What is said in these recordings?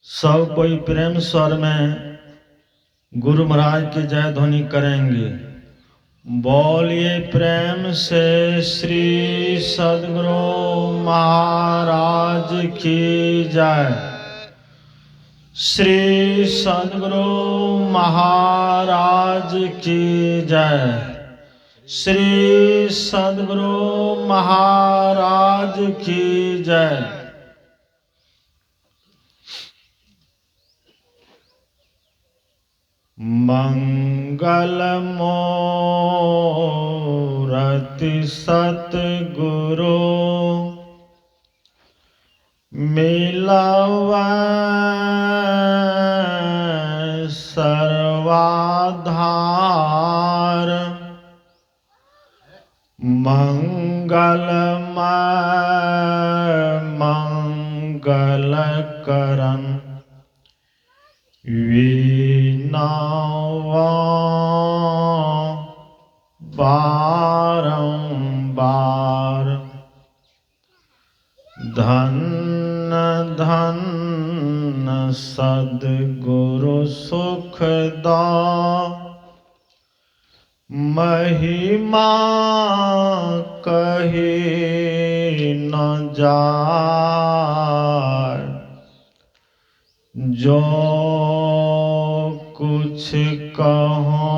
सब कोई प्रेम स्वर में गुरु महाराज की जय ध्वनि करेंगे। बोलिए प्रेम से श्री सद्गुरु महाराज की जय। श्री सद्गुरु महाराज की जय। श्री सद्गुरु महाराज की जय। मंगल मूरति सतगुरु मिलवै सर्वाधार। मंगलमय मंगल करन वीणावा बारंबार। धन्य धन्य सद्गुरु सुखदा महिमा कही न जाय। जो कुछ कहो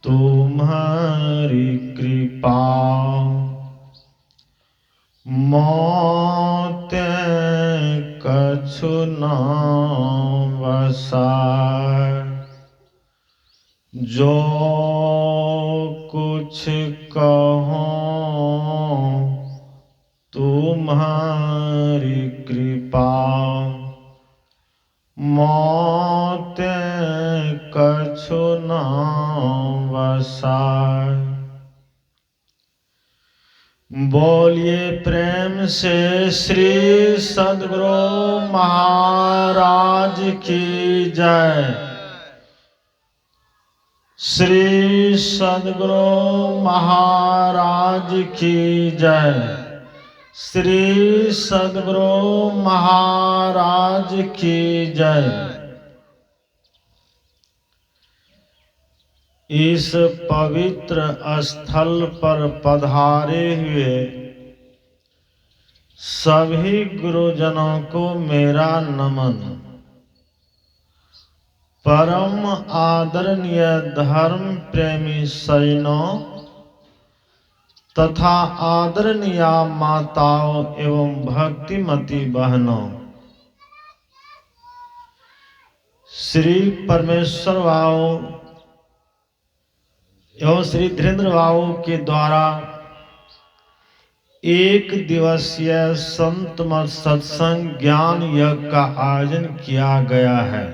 तुम्हारी कृपा। मोते कछु न वसाय। जो कुछ कहो तुम्हारी कृपा। मोते कछु न वसाय। बोलिए प्रेम से श्री सद्गुरु महाराज की जय। श्री सद्गुरु महाराज की जय। श्री सद्गुरु महाराज की जय। इस पवित्र स्थल पर पधारे हुए सभी गुरुजनों को मेरा नमन। परम आदरणीय धर्म प्रेमी सज्जनों तथा आदरणीय माताओं एवं भक्तिमती बहनों, श्री परमेश्वर बाबू एवं श्री धीरेन्द्र बाबू के द्वारा एक दिवसीय संत मत सत्संग ज्ञान यज्ञ का आयोजन किया गया है।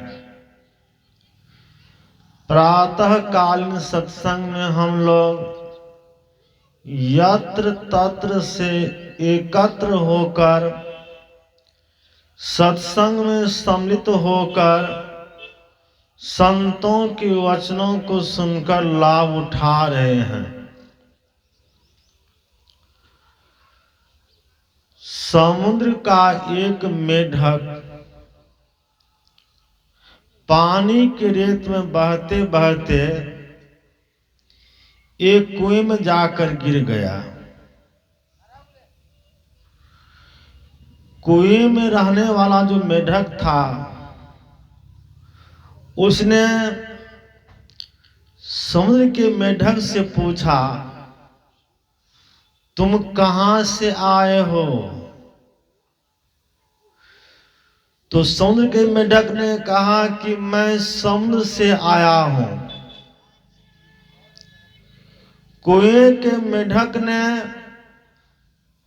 प्रातः कालीन सत्संग में हम लोग यत्र तत्र से एकत्र होकर सत्संग में सम्मिलित होकर संतों के वचनों को सुनकर लाभ उठा रहे हैं। समुद्र का एक मेढक पानी के रेत में बहते बहते एक कुएं में जाकर गिर गया। कुएं में रहने वाला जो मेढक था उसने समुद्र के मेढक से पूछा, तुम कहां से आए हो? तो समुद्र के मेढक ने कहा कि मैं समुद्र से आया हूं। कुएं के मेढक ने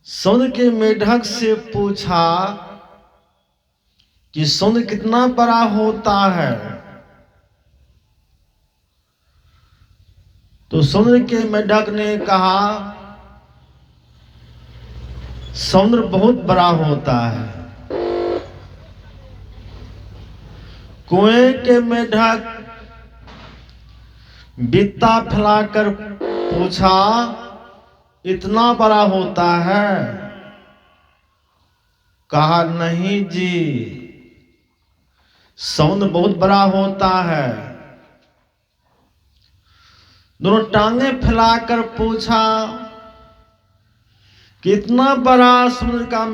समुद्र के मेढक से पूछा कि समुद्र कितना बड़ा होता है? तो समुद्र के मेढक ने कहा समुद्र बहुत बड़ा होता है। कुएं के मेढक बित्ता फैलाकर पूछा, इतना बड़ा होता है? कहा नहीं जी, समुद्र बहुत बड़ा होता है। दोनों टांगे फैलाकर पूछा कि इतना बड़ा समुद्र का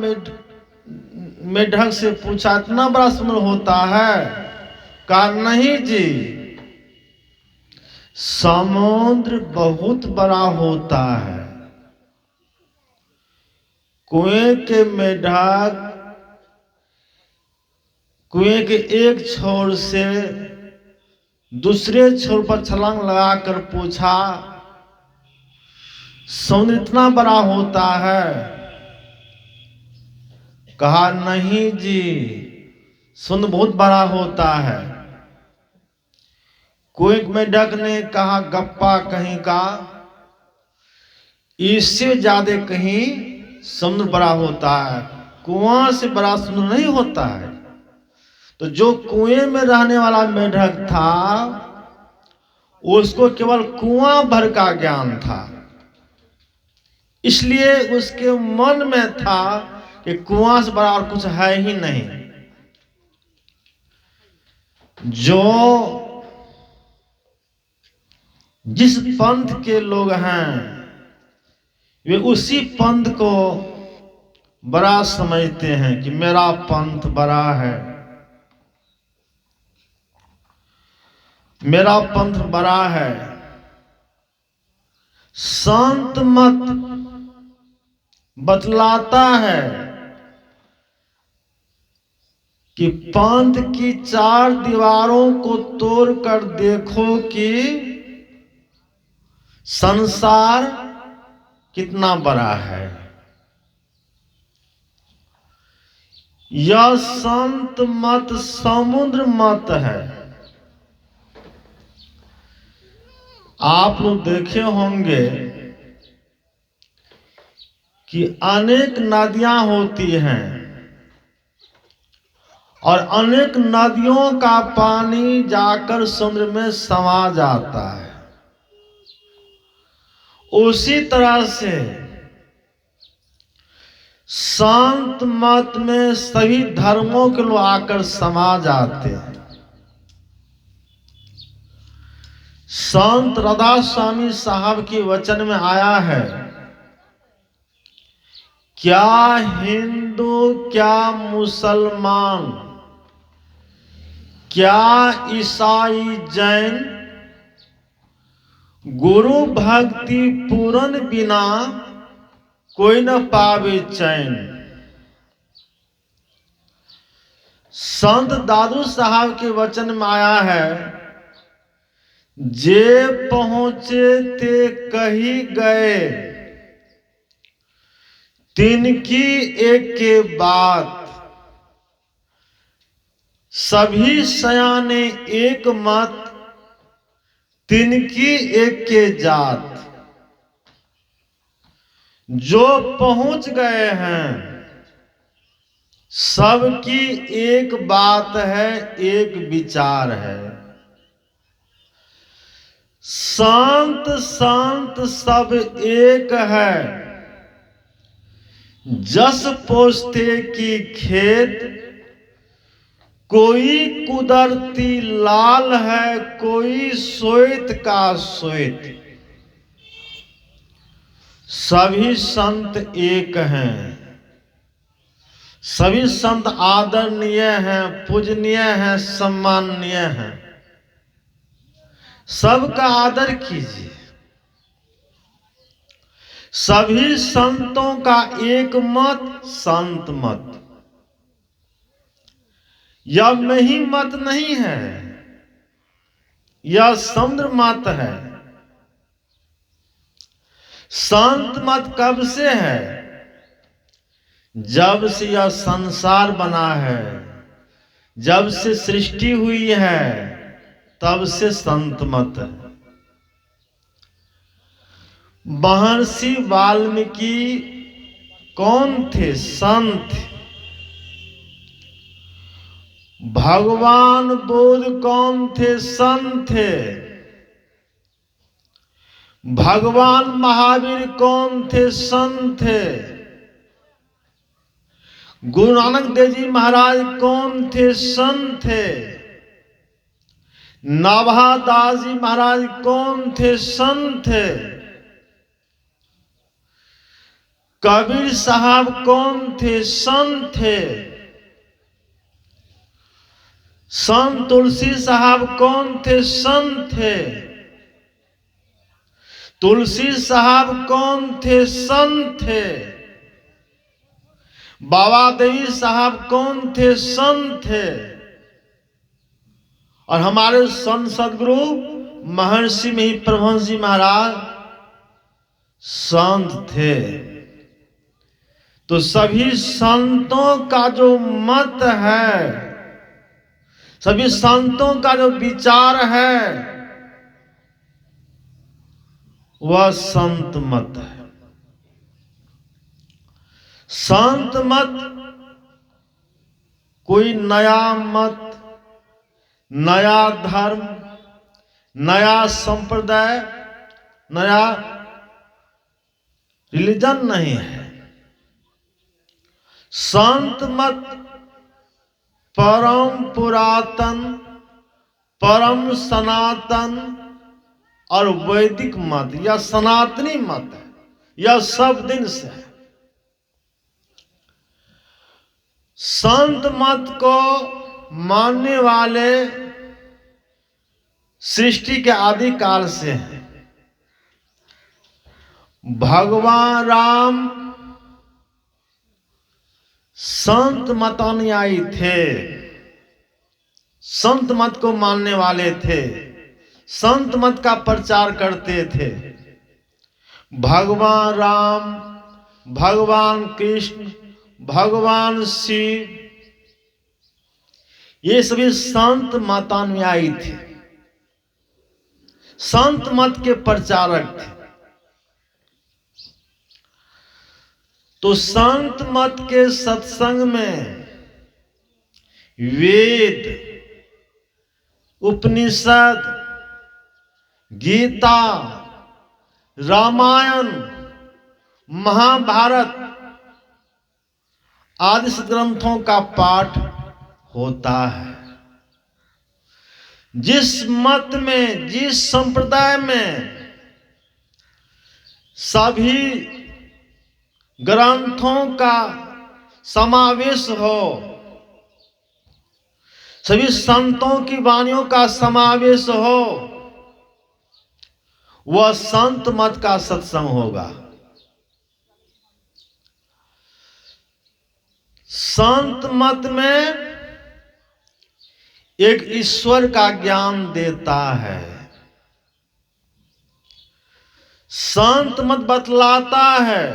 मेढक से पूछा, इतना बड़ा समुद्र होता है? कहा नहीं जी, समुद्र बहुत बड़ा होता है। कुएं के मेढक कुएं के एक छोर से दूसरे छोर पर छलांग लगाकर पूछा, समुद्र इतना बड़ा होता है? कहा नहीं जी, समुद्र बहुत बड़ा होता है। कुएं के मेढक ने कहा, गप्पा कहीं का, इससे ज्यादा कहीं समुद्र बड़ा होता है, कुआं से बड़ा समुद्र नहीं होता है। तो जो कुएं में रहने वाला मेढक था उसको केवल कुआं भर का ज्ञान था, इसलिए उसके मन में था कि कुआं से बड़ा और कुछ है ही नहीं। जो जिस पंथ के लोग हैं वे उसी पंथ को बड़ा समझते हैं कि मेरा पंथ बड़ा है, मेरा पंथ बड़ा है। संत मत बतलाता है कि पंथ की चार दीवारों को तोड़कर देखो कि संसार कितना बड़ा है। यह संत मत समुद्र मत है। आप लोग देखे होंगे कि अनेक नदियां होती हैं और अनेक नदियों का पानी जाकर समुद्र में समा जाता है। उसी तरह से संत मत में सभी धर्मों के लोग आकर समा जाते हैं। संत राधा स्वामी साहब के वचन में आया है, क्या हिंदू क्या मुसलमान क्या ईसाई जैन, गुरु भक्ति पूरन बिना कोई न पावे चैन। संत दादू साहब के वचन में आया है, जे पहुंचे ते कही गए, तिनकी एक के बात, सभी सयाने एक मत, तिनकी एक के जात। जो पहुंच गए हैं सबकी एक बात है, एक विचार है। संत संत सब एक है, जस पोस्ते की खेत, कोई कुदरती लाल है, कोई श्वेत का श्वेत। सभी संत एक हैं, सभी संत आदरणीय हैं, पूजनीय हैं, सम्माननीय हैं। सबका आदर कीजिए। सभी संतों का एक मत संत मत, यह नहीं मत नहीं है, यह समुद्र मत है। संत मत कब से है? जब से यह संसार बना है, जब से सृष्टि हुई है, तब से संत मत है। महर्षि वाल्मीकि कौन थे? संत। भगवान बुद्ध कौन थे? संत थे। भगवान महावीर कौन थे? संत थे। गुरु नानक देव जी महाराज कौन थे? संत थे। नाभादास जी महाराज कौन थे? संत थे। कबीर साहब कौन थे? संत थे। संत तुलसी साहब कौन थे? संत थे। तुलसी साहब कौन थे? संत थे। बाबा देवी साहब कौन थे? संत थे। और हमारे संत सदगुरु महर्षि में प्रभुहंस जी महाराज संत थे। तो सभी संतों का जो मत है, सभी संतों का जो विचार है, वह संत मत है। संत मत कोई नया मत, नया धर्म, नया संप्रदाय, नया रिलीजन नहीं है। संत मत परम पुरातन, परम सनातन और वैदिक मत या सनातनी मत है। यह सब दिन से है। संत मत को मानने वाले सृष्टि के आदि काल से हैं। भगवान राम संत मतानुयायी थे, संत मत को मानने वाले थे, संत मत का प्रचार करते थे। भगवान राम, भगवान कृष्ण, भगवान शिव, ये सभी संत मतानुयायी थे, संत मत के प्रचारक थे। तो संत मत के सत्संग में वेद, उपनिषद, गीता, रामायण, महाभारत आदि ग्रंथों का पाठ होता है। जिस मत में, जिस संप्रदाय में सभी ग्रंथों का समावेश हो, सभी संतों की वाणियों का समावेश हो, वह संत मत का सत्संग होगा। संत मत में एक ईश्वर का ज्ञान देता है। संत मत बतलाता है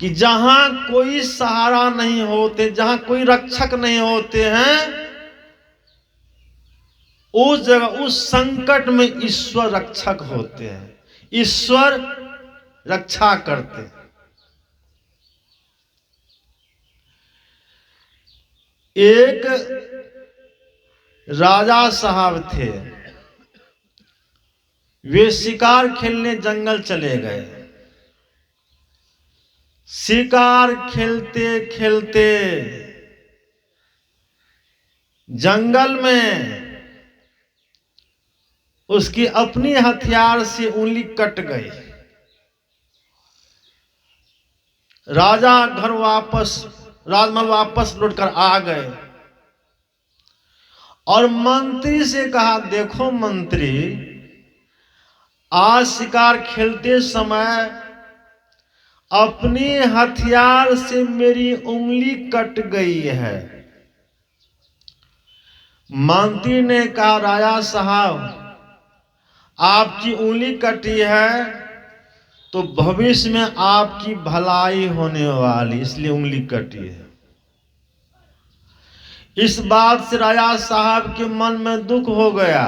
कि जहां कोई सहारा नहीं होते, जहां कोई रक्षक नहीं होते हैं, उस जगह, उस संकट में ईश्वर रक्षक होते हैं, ईश्वर रक्षा करते हैं। एक राजा साहब थे, वे शिकार खेलने जंगल चले गए। शिकार खेलते खेलते जंगल में उसकी अपनी हथियार से उंगली कट गई। राजा घर वापस, राजमहल वापस लौटकर आ गए और मंत्री से कहा, देखो मंत्री, आज शिकार खेलते समय अपनी हथियार से मेरी उंगली कट गई है। मंत्री ने कहा, राजा साहब, आपकी उंगली कटी है तो भविष्य में आपकी भलाई होने वाली, इसलिए उंगली कटी है। इस बात से राजा साहब के मन में दुख हो गया।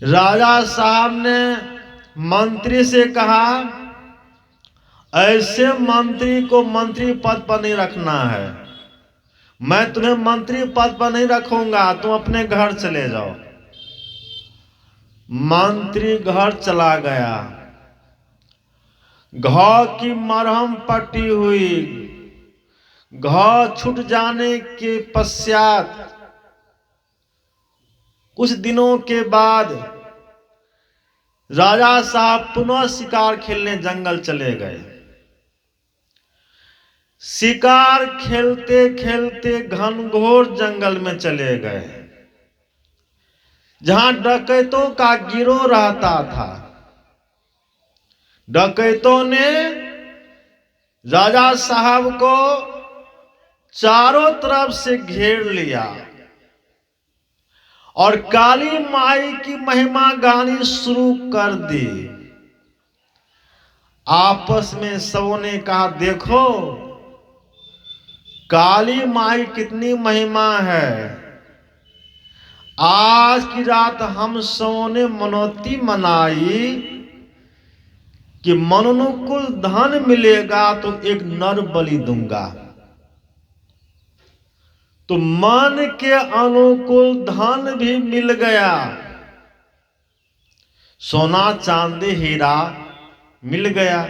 राजा साहब ने मंत्री से कहा, ऐसे मंत्री को मंत्री पद पर नहीं रखना है, मैं तुम्हें मंत्री पद पर नहीं रखूंगा, तुम अपने घर चले जाओ। मंत्री घर चला गया। घाव की मरहम पट्टी हुई। घाव छूट जाने के पश्चात कुछ दिनों के बाद राजा साहब पुनः शिकार खेलने जंगल चले गए। शिकार खेलते खेलते घनघोर जंगल में चले गए, जहां डकैतों का गिरोह रहता था। डकैतों ने राजा साहब को चारों तरफ से घेर लिया और काली माई की महिमा गानी शुरू कर दी। आपस में सबों ने कहा, देखो काली माई कितनी महिमा है। आज की रात हम सबों ने मनौती मनाई कि मनोनुकूल धन मिलेगा तो एक नर बलि दूंगा। तो मन के अनुकूल धन भी मिल गया, सोना चांदी हीरा मिल गया।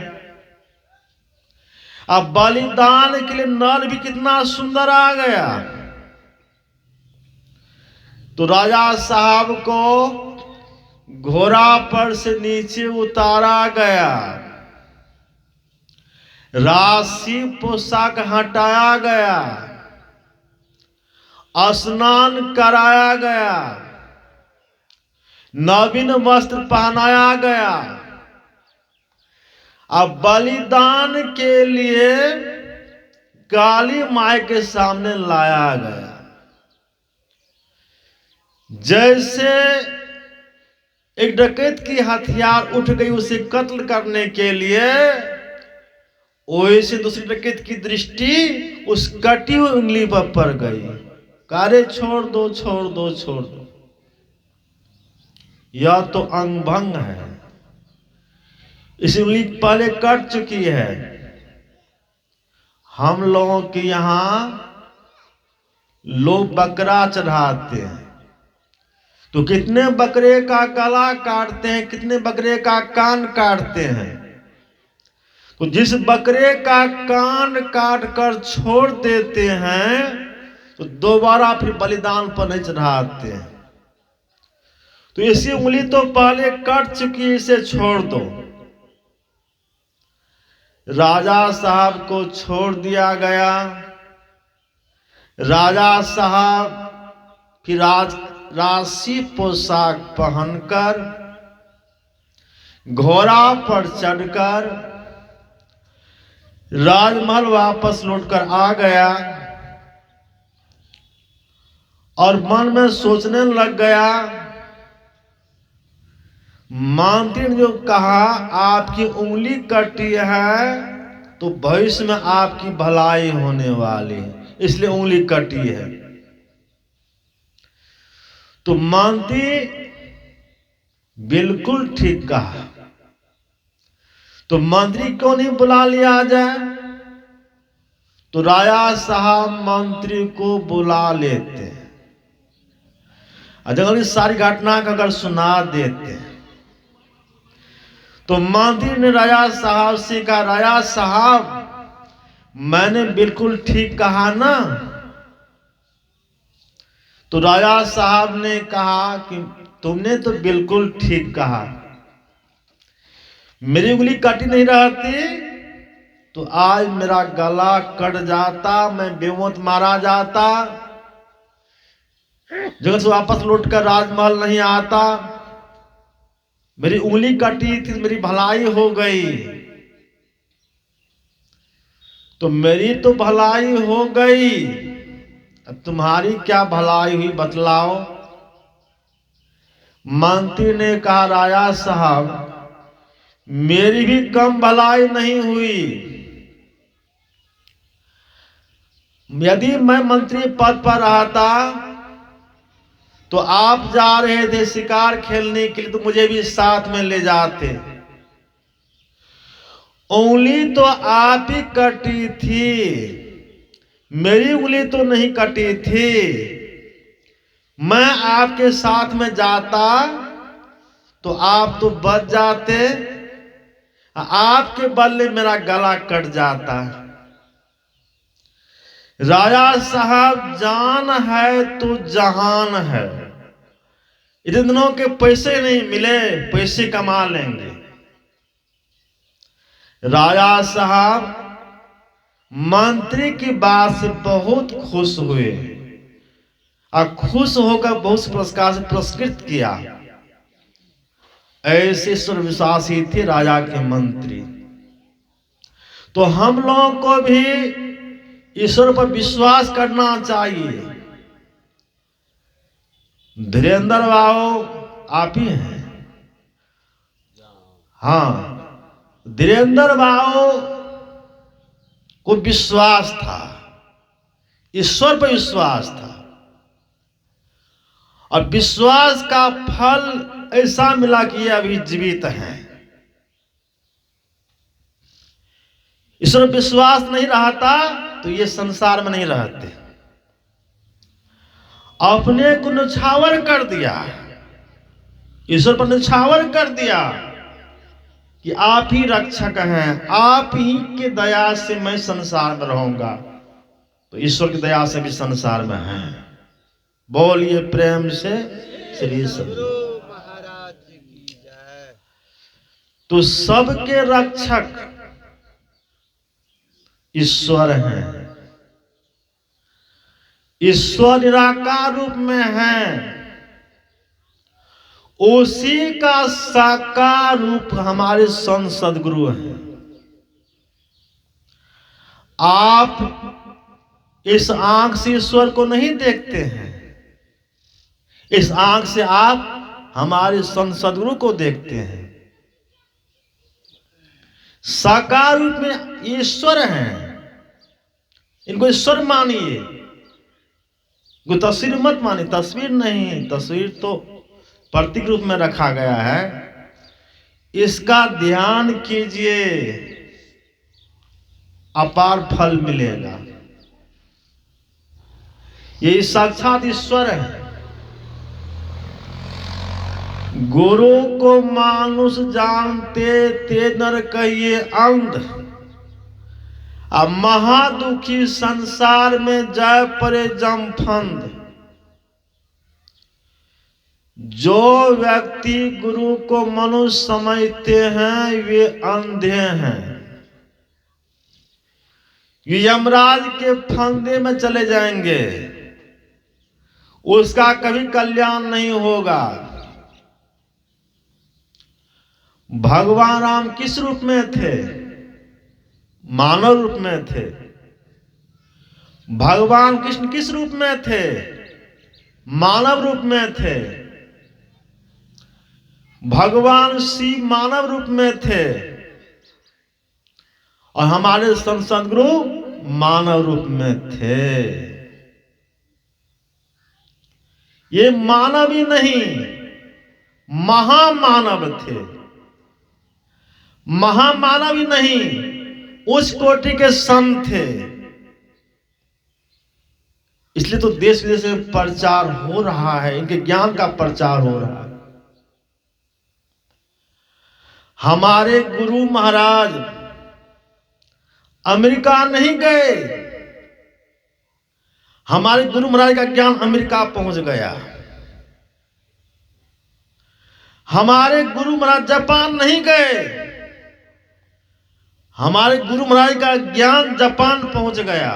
अब बलिदान के लिए नर भी कितना सुंदर आ गया। तो राजा साहब को घोड़ा पर से नीचे उतारा गया, राशि पोशाक हटाया गया, स्नान कराया गया, नवीन वस्त्र पहनाया गया। अब बलिदान के लिए काली माई के सामने लाया गया। जैसे एक डकैत की हथियार उठ गई उसे कत्ल करने के लिए, वैसे दूसरी डकैत की दृष्टि उस कटी हुई उंगली पर पड़ गई। कारे छोड़ दो छोड़ दो छोड़ दो, यह तो अंग भंग है। इस उंगली पहले कट चुकी है। हम लोगों के यहां लोग बकरा चढ़ाते हैं, तो कितने बकरे का गला काटते हैं, कितने बकरे का कान काटते हैं। तो जिस बकरे का कान काट कर छोड़ देते हैं तो दोबारा फिर बलिदान पर नहीं चढ़ाते हैं। तो इसी उंगली तो पहले कट चुकी, इसे छोड़ दो। राजा साहब को छोड़ दिया गया। राजा साहब फिर राशि पोशाक पहनकर घोड़ा पर चढ़कर राजमहल वापस लौटकर आ गया और मन में सोचने लग गया। मंत्री ने जो कहा आपकी उंगली कटी है तो भविष्य में आपकी भलाई होने वाली है, इसलिए उंगली कटी है। तो मंत्री बिल्कुल ठीक कहा। तो मंत्री क्यों नहीं बुला लिया जाए? तो राजा साहब मंत्री को बुला लेते, अगर इस सारी घटना का अगर सुना देते। तो मंत्री ने राजा साहब से कहा, राजा साहब मैंने बिल्कुल ठीक कहा ना? तो राजा साहब ने कहा कि तुमने तो बिल्कुल ठीक कहा। मेरी उंगली कटी नहीं रहती तो आज मेरा गला कट जाता, मैं बेमौत मारा जाता, जगत से वापस लौटकर राजमहल नहीं आता। मेरी उंगली कटी थी, मेरी भलाई हो गई। तो मेरी तो भलाई हो गई, अब तुम्हारी क्या भलाई हुई बतलाओ? मंत्री ने कहा, राजा साहब मेरी भी कम भलाई नहीं हुई। यदि मैं मंत्री पद पर रहता तो आप जा रहे थे शिकार खेलने के लिए तो मुझे भी साथ में ले जाते। उंगली तो आप ही कटी थी, मेरी उंगली तो नहीं कटी थी। मैं आपके साथ में जाता तो आप तो बच जाते, आपके बदले मेरा गला कट जाता है। राजा साहब, जान है तो जहान है। इतने दिनों के पैसे नहीं मिले, पैसे कमा लेंगे। राजा साहब मंत्री की बात से बहुत खुश हुए और खुश होकर बहुत पुरस्कार से पुरस्कृत किया। ऐसे ईश्वर विश्वासी थे राजा के मंत्री। तो हम लोगों को भी ईश्वर पर विश्वास करना चाहिए। धीरेन्द्र बाबू आप ही हैं। हाँ, धीरेन्द्र बाबू को विश्वास था, ईश्वर पर विश्वास था, और विश्वास का फल ऐसा मिला कि ये अभी जीवित हैं। ईश्वर पर विश्वास नहीं रहता तो ये संसार में नहीं रहते। अपने को निछावर कर दिया, ईश्वर पर निछावर कर दिया कि आप ही रक्षक हैं, आप ही के दया से मैं संसार में रहूंगा। तो ईश्वर की दया से भी संसार में है। बोलिए प्रेम से श्री सद्गुरु महाराज की जय। तो सबके रक्षक ईश्वर हैं। ईश्वर निराकार रूप में है, उसी का साकार रूप हमारे संत सद्गुरु हैं। आप इस आंख से ईश्वर को नहीं देखते हैं, इस आंख से आप हमारे संत सद्गुरु को देखते हैं। साकार रूप में ईश्वर हैं, इनको ईश्वर मानिए, कोई तस्वीर मत मानिए। तस्वीर नहीं, तस्वीर तो प्रतीक रूप में रखा गया है। इसका ध्यान कीजिए, अपार फल मिलेगा। ये साक्षात ईश्वर है। गुरु को मानुष जानते ते नर कहिए अंध, अब महादुखी संसार में जाय परे जमफंद। जो व्यक्ति गुरु को मनुष्य समझते हैं वे अंधे हैं, ये यमराज के फंदे में चले जाएंगे, उसका कभी कल्याण नहीं होगा। भगवान राम किस रूप में थे? मानव रूप में थे। भगवान कृष्ण किस रूप में थे? मानव रूप में थे। भगवान शिव मानव रूप में थे और हमारे संत सद्गुरु मानव रूप में थे। ये मानव ही नहीं, महामानव थे। महामानव ही नहीं, उस कोटि के संत थे। इसलिए तो देश विदेश में प्रचार हो रहा है, इनके ज्ञान का प्रचार हो रहा है। हमारे गुरु महाराज अमेरिका नहीं गए, हमारे गुरु महाराज का ज्ञान अमेरिका पहुंच गया। हमारे गुरु महाराज जापान नहीं गए, हमारे गुरु महाराज का ज्ञान जापान पहुंच गया।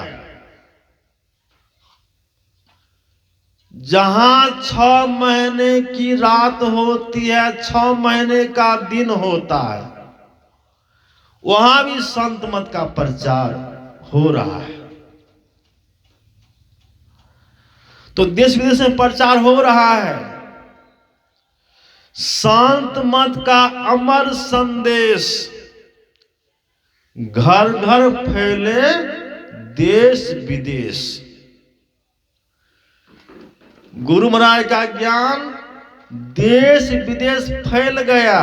जहां 6 महीने की रात होती है, 6 महीने का दिन होता है, वहां भी संत मत का प्रचार हो रहा है। तो देश विदेश में प्रचार हो रहा है। संत मत का अमर संदेश घर घर फैले, देश विदेश। गुरु महाराज का ज्ञान देश विदेश फैल गया।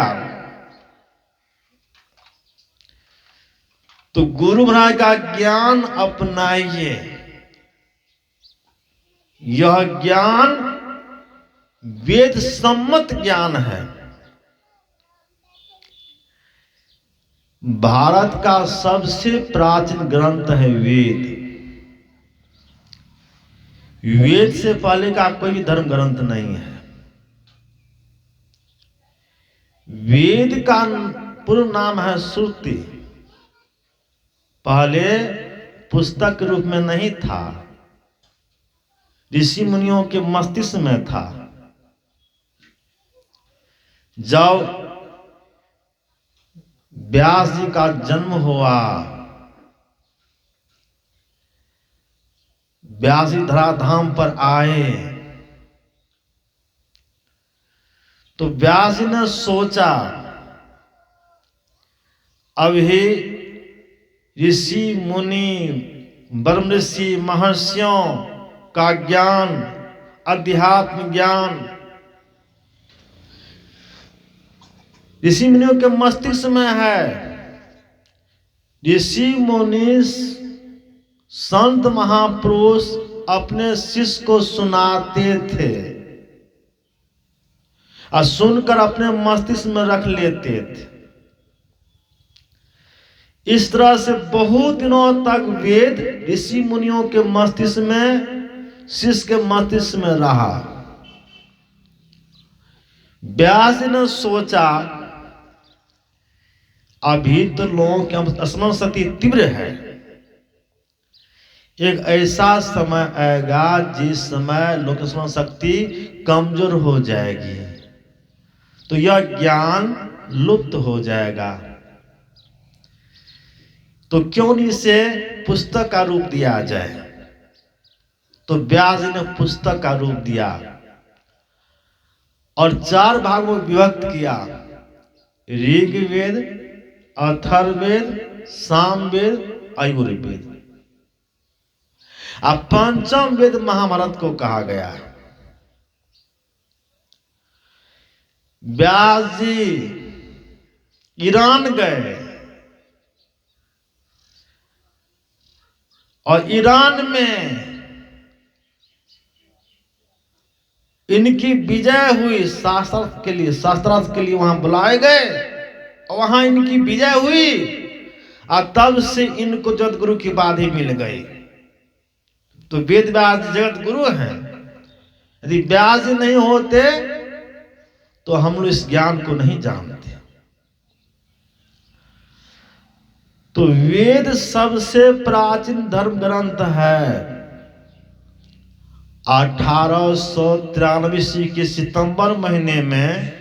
तो गुरु महाराज का ज्ञान अपनाइए। यह ज्ञान वेद सम्मत ज्ञान है। भारत का सबसे प्राचीन ग्रंथ है वेद। वेद से पहले का कोई भी धर्म ग्रंथ नहीं है। वेद का पूर्ण नाम है श्रुति। पहले पुस्तक के रूप में नहीं था, ऋषि मुनियों के मस्तिष्क में था। जब व्यास जी का जन्म हुआ, व्यास जी धराधाम पर आए, तो व्यास जी ने सोचा अभी ऋषि मुनि ब्रह्म ऋषि महर्षियों का ज्ञान, अध्यात्म ज्ञान ऋषि मुनियों के मस्तिष्क में है। ऋषि मुनि संत महापुरुष अपने शिष्य को सुनाते थे और सुनकर अपने मस्तिष्क में रख लेते थे। इस तरह से बहुत दिनों तक वेद ऋषि मुनियों के मस्तिष्क में, शिष्य के मस्तिष्क में रहा। व्यास ने सोचा अभी तो लोगों की स्मरण शक्ति तीव्र है, एक ऐसा समय आएगा जिस समय लोक स्मरण शक्ति कमजोर हो जाएगी, तो यह ज्ञान लुप्त हो जाएगा। तो क्यों नहीं इसे पुस्तक का रूप दिया जाए। तो व्यास जी ने पुस्तक का रूप दिया और 4 भागों में विभक्त किया, ऋग्वेद, अथर्ववेद, सामवेद, यजुर्वेद। अब 5वां वेद महाभारत को कहा गया है। व्यास जी ईरान गए और ईरान में इनकी विजय हुई, शास्त्रार्थ के लिए वहां बुलाए गए और वहां इनकी विजय हुई और तब से इनको जगत गुरु की उपाधि मिल गई। तो वेद व्यास जगत गुरु हैं। यदि व्यास नहीं होते तो हम लोग इस ज्ञान को नहीं जानते। तो वेद सबसे प्राचीन धर्म ग्रंथ है। 1893 के सितंबर महीने में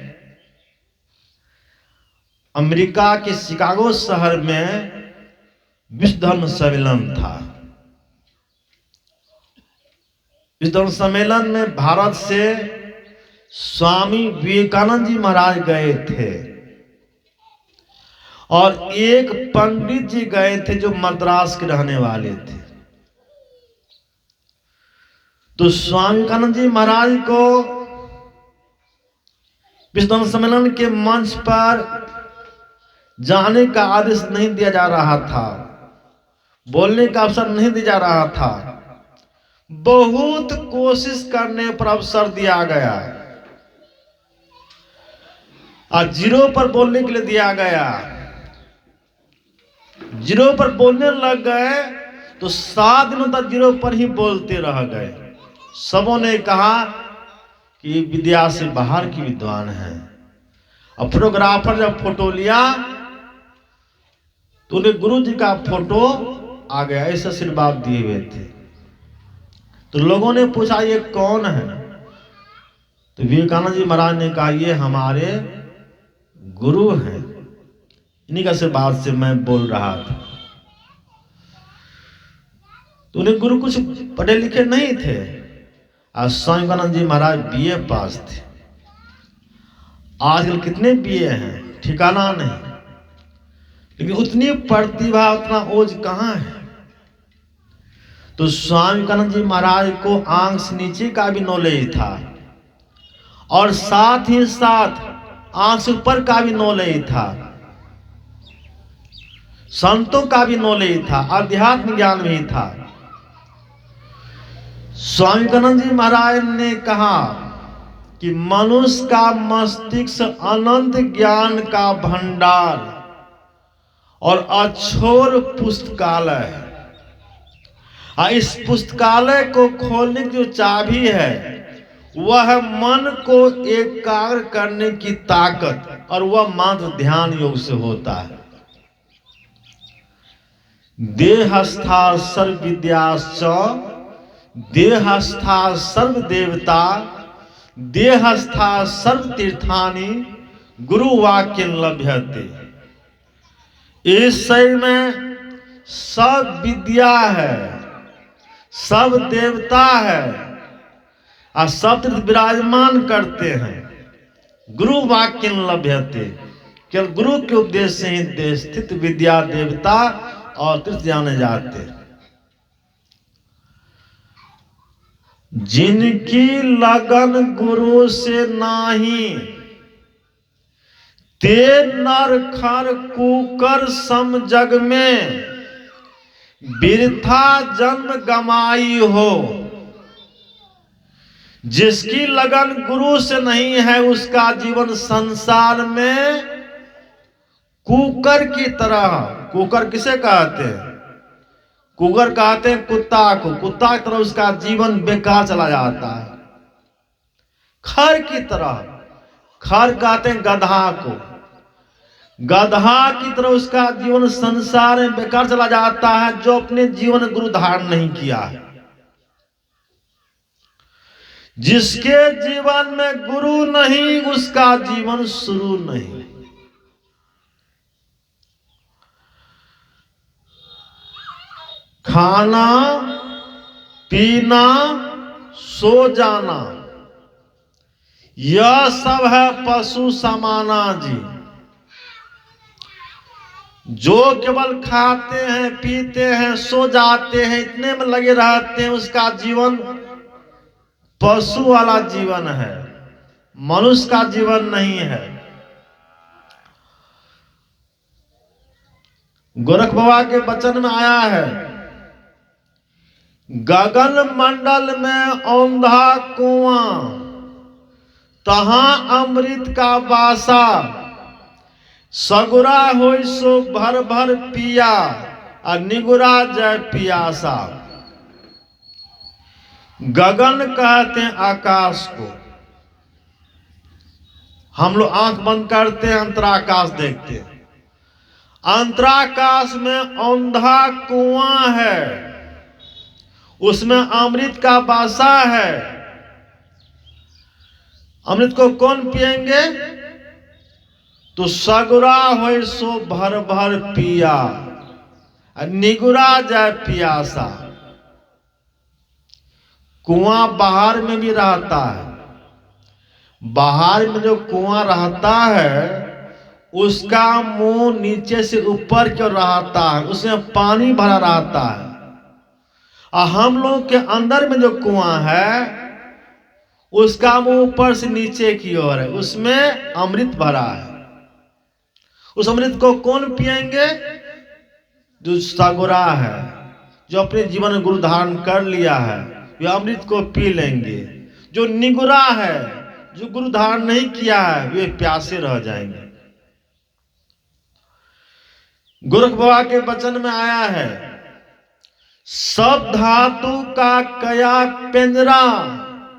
अमेरिका के शिकागो शहर में विश्व धर्म सम्मेलन था। इस धर्म सम्मेलन में भारत से स्वामी विवेकानंद जी महाराज गए थे और एक पंडित जी गए थे जो मद्रास के रहने वाले थे। तो स्वामी विवेकानंद जी महाराज को विश्व धर्म सम्मेलन के मंच पर जाने का आदेश नहीं दिया जा रहा था, बोलने का अवसर नहीं दिया जा रहा था। बहुत कोशिश करने पर अवसर दिया गया और 0 पर बोलने के लिए दिया गया। 0 पर बोलने लग गए तो 7 दिनों तक 0 पर ही बोलते रह गए। सबों ने कहा कि विद्या से बाहर की विद्वान है। और फोटोग्राफर जब फोटो लिया तो उन्हें गुरु जी का फोटो आ गया, ऐसे आशीर्वाद दिए हुए थे। तो लोगों ने पूछा ये कौन है। तो विवेकानंद जी महाराज ने कहा ये हमारे गुरु हैं, इन्हीं का आशीर्वाद से मैं बोल रहा था। तो उन्हें गुरु कुछ पढ़े लिखे नहीं थे। आज स्वामी विवेकानंद जी महाराज बीए पास थे। आजकल कितने बीए हैं ठिकाना नहीं, लेकिन उतनी प्रतिभा, उतना ओज कहाँ है। तो स्वामी विवेकानंद जी महाराज को आंख से नीचे का भी नॉलेज था और साथ ही साथ आंख से ऊपर का भी नॉलेज था, संतों का भी नॉलेज था, अध्यात्म ज्ञान भी था। स्वामी विवेकानंद जी महाराज ने कहा कि मनुष्य का मस्तिष्क अनंत ज्ञान का भंडार और अक्षोर पुस्तकालय है। इस पुस्तकालय को खोलने की जो चाबी है वह मन को एकाग्र करने की ताकत, और वह मात्र ध्यान योग से होता है। देहस्था सर्व विद्याश्च देहस्था सर्व देवता देहस्था सर्व तीर्थानि गुरु वाक्य लभ्यते। इस शरीर में सब विद्या है, सब देवता है और सब तीर्थ विराजमान करते हैं। गुरु वाक्य लभ्यते, केवल गुरु के उपदेश से ही स्थित विद्या देवता और तीर्थ जाने जाते। जिनकी लगन गुरु से नाही, ते नर खर कुकर सम जग में बिरथा जन्म गमाई हो। जिसकी लगन गुरु से नहीं है उसका जीवन संसार में कुकर की तरह। कुकर किसे कहते हैं? कुकर कहते हैं कुत्ता को। कुत्ता की तरह उसका जीवन बेकार चला जाता है। खर की तरह, खर कहते हैं गधा को। गधा की तरह उसका जीवन संसार में बेकार चला जाता है जो अपने जीवन गुरु धारण नहीं किया है। जिसके जीवन में गुरु नहीं उसका जीवन शुरू नहीं। खाना पीना सो जाना यह सब है पशु समाना जी। जो केवल खाते हैं पीते हैं सो जाते हैं इतने में लगे रहते हैं उसका जीवन पशु वाला जीवन है, मनुष्य का जीवन नहीं है। गोरख बाबा के वचन में आया है, गगन मंडल में औंधा कुआं तहां अमृत का वासा। सगुरा होई सो भर भर पिया और निगुरा जय पियासा। गगन कहते हैं आकाश को। हम लोग आंख बंद करते हैं अंतराकाश देखते हैं। अंतराकाश में औंधा कुआं है, उसमें अमृत का वासा है। अमृत को कौन पिएंगे? तो सगुरा होय सो भर भर पिया निगुरा जाए पियासा। कुआं बाहर में भी रहता है। बाहर में जो कुआं रहता है उसका मुंह नीचे से ऊपर की ओर रहता है, उसमें पानी भरा रहता है। और हम लोग के अंदर में जो कुआं है उसका मुंह ऊपर से नीचे की ओर है, उसमें अमृत भरा है। उस अमृत को कौन पिएंगे? जो सगुरा है, जो अपने जीवन में गुरु धारण कर लिया है, वे अमृत को पी लेंगे। जो निगुरा है, जो गुरु धारण नहीं किया है, वे प्यासे रह जाएंगे। गोरख बाबा के वचन में आया है, सब धातु का कया पिंजरा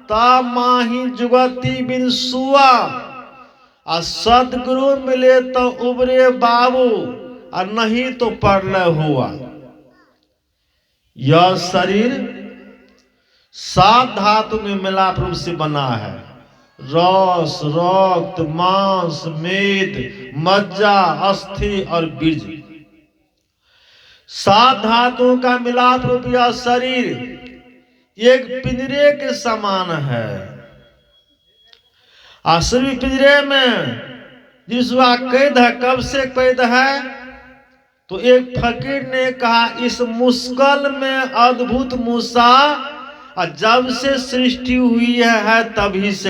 ता माही जुगती बिन सुआ। और सदगुरु मिले तो उबरे बाबू और नहीं तो परलय हुआ। यह शरीर 7 धातु में मिलाप रूप से बना है। रस, रक्त, मांस, मेद, मज्जा, अस्थि और बीज। 7 धातुओं का मिलाप रूप यह शरीर एक पिंजरे के समान है। असली पिंजरे में जिसका कैद है, कब से कैद है? तो एक फकीर ने कहा, इस मुश्किल में अद्भुत मूसा जब से सृष्टि हुई है तभी से